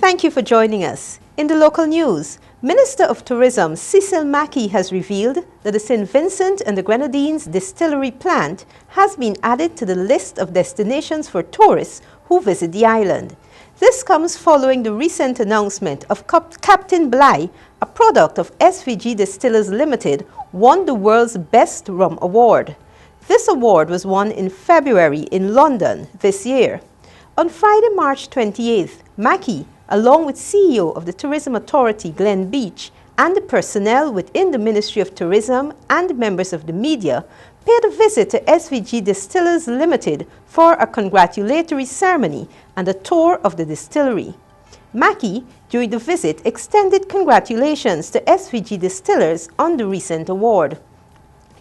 Thank you for joining us. In the local news, Minister of Tourism Cecil Mackey has revealed that the St. Vincent and the Grenadines distillery plant has been added to the list of destinations for tourists who visit the island. This comes following the recent announcement of Captain Bligh, a product of SVG Distillers Limited, won the world's Best Rum Award. This award was won in February in London this year. On Friday, March 28th, Mackey, along with CEO of the Tourism Authority Glenn Beach and the personnel within the Ministry of Tourism and members of the media, paid a visit to SVG Distillers Limited for a congratulatory ceremony and a tour of the distillery. Mackey, during the visit, extended congratulations to SVG Distillers on the recent award.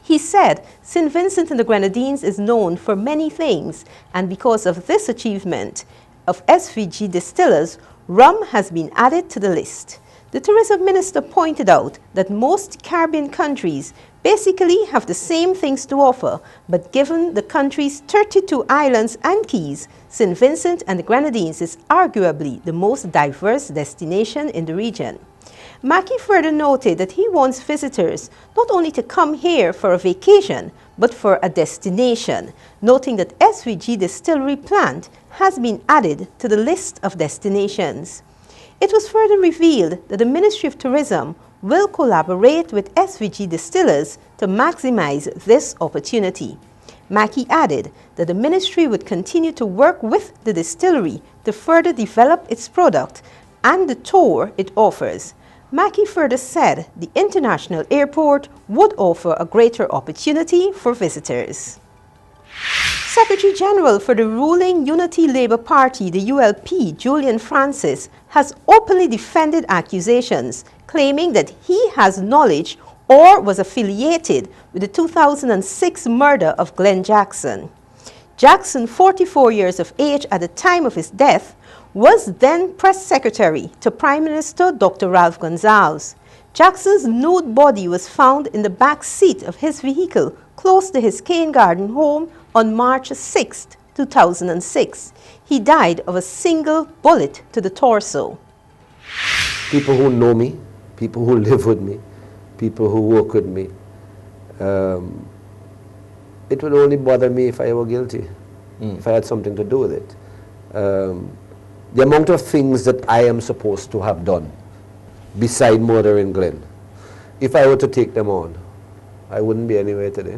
He said St. Vincent and the Grenadines is known for many things, and because of this achievement of SVG Distillers, rum has been added to the list. The tourism minister pointed out that most Caribbean countries basically have the same things to offer, but given the country's 32 islands and keys, St. Vincent and the Grenadines is arguably the most diverse destination in the region. Mackey further noted that he wants visitors not only to come here for a vacation, but for a destination, noting that SVG Distillery Plant has been added to the list of destinations. It was further revealed that the Ministry of Tourism will collaborate with SVG Distillers to maximize this opportunity. Mackey added that the ministry would continue to work with the distillery to further develop its product and the tour it offers. Mackey further said the international airport would offer a greater opportunity for visitors. Secretary General for the ruling Unity Labour Party, the ULP, Julian Francis, has openly defended accusations claiming that he has knowledge or was affiliated with the 2006 murder of Glenn Jackson. Jackson, 44 years of age at the time of his death, was then press secretary to Prime Minister Dr. Ralph Gonsalves. Jackson's nude body was found in the back seat of his vehicle close to his Cane Garden home on March 6, 2006. He died of a single bullet to the torso. People who know me, people who live with me, people who work with me, it would only bother me if I were guilty, if I had something to do with it. The amount of things that I am supposed to have done beside murdering Glenn, if I were to take them on, I wouldn't be anywhere today.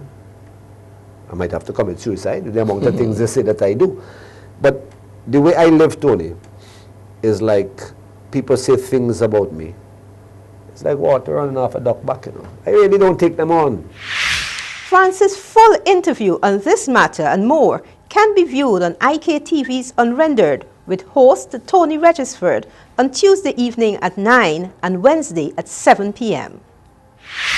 I might have to commit suicide with the amount of things they say that I do. But the way I live, Tony, is like people say things about me. It's like water running off a duck back, you know. I really don't take them on. Francis' full interview on this matter and more can be viewed on IKTV's Unrendered with host Tony Regisford on Tuesday evening at 9 and Wednesday at 7 p.m.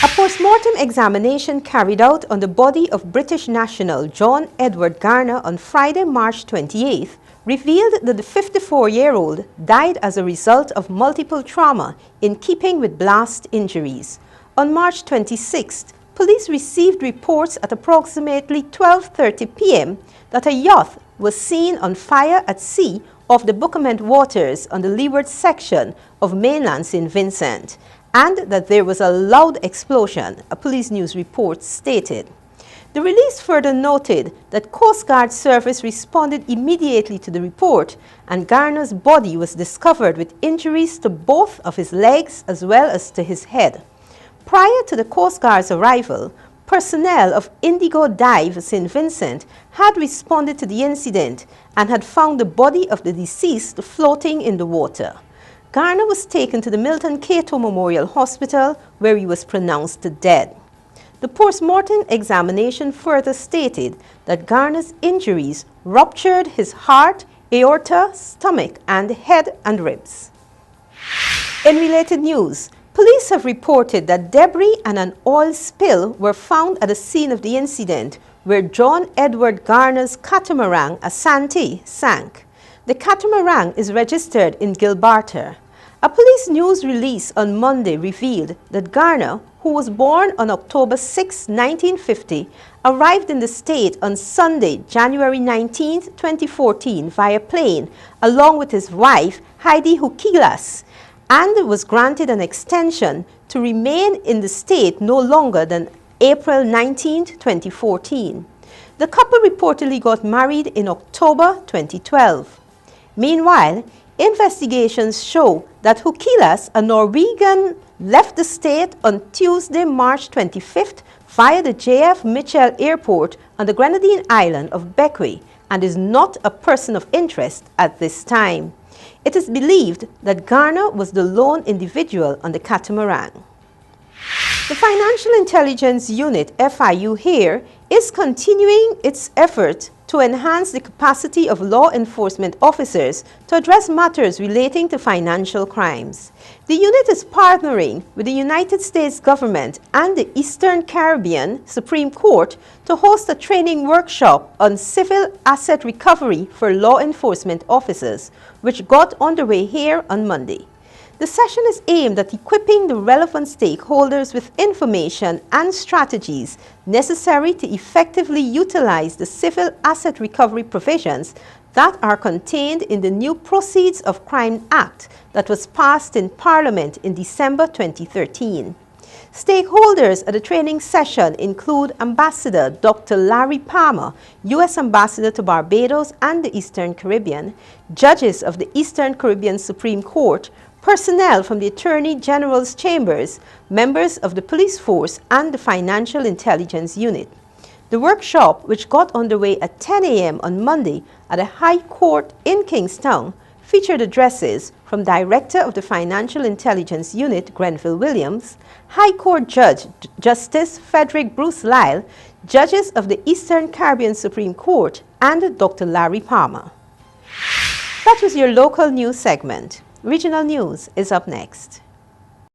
A post-mortem examination carried out on the body of British national John Edward Garner on Friday, March 28th, revealed that the 54-year-old died as a result of multiple trauma in keeping with blast injuries. On March 26th, police received reports at approximately 12:30 p.m. that a yacht was seen on fire at sea off the Buckerment waters on the leeward section of mainland St. Vincent, and that there was a loud explosion, a police news report stated. The release further noted that Coast Guard service responded immediately to the report, and Garner's body was discovered with injuries to both of his legs as well as to his head. Prior to the Coast Guard's arrival, personnel of Indigo Dive St. Vincent had responded to the incident and had found the body of the deceased floating in the water. Garner was taken to the Milton Cato Memorial Hospital, where he was pronounced dead. The post-mortem examination further stated that Garner's injuries ruptured his heart, aorta, stomach, and head and ribs. In related news, police have reported that debris and an oil spill were found at the scene of the incident where John Edward Garner's catamaran Asante sank. The catamaran is registered in Gilbarta. A police news release on Monday revealed that Garner, who was born on October 6, 1950, arrived in the state on Sunday, January 19, 2014 via plane, along with his wife, Heidi Hukilas, and was granted an extension to remain in the state no longer than April 19, 2014. The couple reportedly got married in October 2012. Meanwhile, investigations show that Hukilas, a Norwegian, left the state on Tuesday, March 25th via the JF Mitchell Airport on the Grenadine island of Bequia and is not a person of interest at this time. It is believed that Garner was the lone individual on the catamaran. The Financial Intelligence Unit, FIU here, is continuing its effort to enhance the capacity of law enforcement officers to address matters relating to financial crimes. The unit is partnering with the United States government and the Eastern Caribbean Supreme Court to host a training workshop on civil asset recovery for law enforcement officers, which got underway here on Monday. The session is aimed at equipping the relevant stakeholders with information and strategies necessary to effectively utilize the Civil Asset Recovery provisions that are contained in the new Proceeds of Crime Act that was passed in Parliament in December 2013. Stakeholders at the training session include Ambassador Dr. Larry Palmer, U.S. Ambassador to Barbados and the Eastern Caribbean, judges of the Eastern Caribbean Supreme Court, personnel from the Attorney General's chambers, members of the police force, and the Financial Intelligence Unit. The workshop, which got underway at 10 a.m. on Monday at the High Court in Kingstown, featured addresses from Director of the Financial Intelligence Unit, Grenville Williams, High Court Judge Justice Frederick Bruce Lyle, judges of the Eastern Caribbean Supreme Court, and Dr. Larry Palmer. That was your local news segment. Regional news is up next.